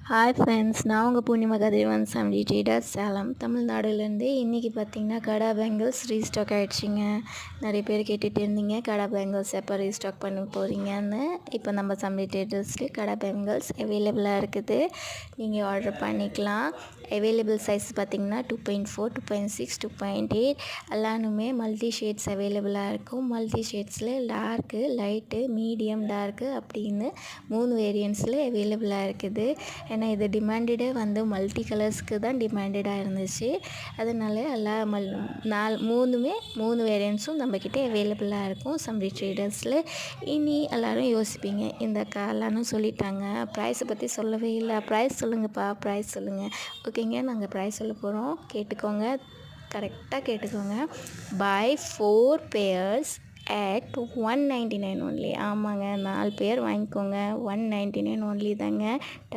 Hi friends, நான் உங்கள் பூர்ணிமா கதிரவன் seventy traders Salem தமிழ்நாடுலேருந்து. இன்றைக்கி பார்த்தீங்கன்னா கடா பேங்கிள்ஸ் ரீஸ்டாக் ஆகிடுச்சிங்க. நிறைய பேர் கேட்டுகிட்டு இருந்தீங்க கடா பேங்கிள்ஸ் எப்போ ரீஸ்டாக் பண்ண போகிறீங்கன்னு. இப்போ நம்ம செவன்டி ட்ரேடர்ஸ்லேயே கடா பேங்கிள்ஸ் அவைலபிளாக இருக்குது, நீங்கள் ஆர்டர் பண்ணிக்கலாம். அவைலபிள் சைஸ் பார்த்திங்கன்னா 2.4, 2.6, 2.8 எல்லாமே மல்டி ஷேட்ஸ் அவைலபிளாக இருக்கும். மல்டி ஷேட்ஸில் டார்க்கு, லைட்டு, மீடியம், டார்க்கு அப்படின்னு 3 வேரியன்ட்ஸில் அவைலபிளாக இருக்குது. ஏன்னா இது டிமாண்டடே வந்து மல்டி கலர்ஸ்க்கு தான் டிமாண்டடாக இருந்துச்சு. அதனால எல்லாம் மூணு வேரியன்ட்ஸும் நம்மக்கிட்ட அவைலபிளாக இருக்கும் செவன்டி ட்ரேடர்ஸில். இனி எல்லோரும் யோசிப்பீங்க, இந்த காலான்னு சொல்லிட்டாங்க, ப்ரைஸை பற்றி சொல்லவே இல்லை, ப்ரைஸ் சொல்லுங்கப்பா, ப்ரைஸ் சொல்லுங்கள். ஓகேங்க, நாங்கள் ப்ரைஸ் சொல்ல போகிறோம், கேட்டுக்கோங்க, கரெக்டாக கேட்டுக்கோங்க. By 4 pairs at 199 only. ஆமாங்க, 4 பேர் வாங்கிக்கோங்க, 199 only தாங்க.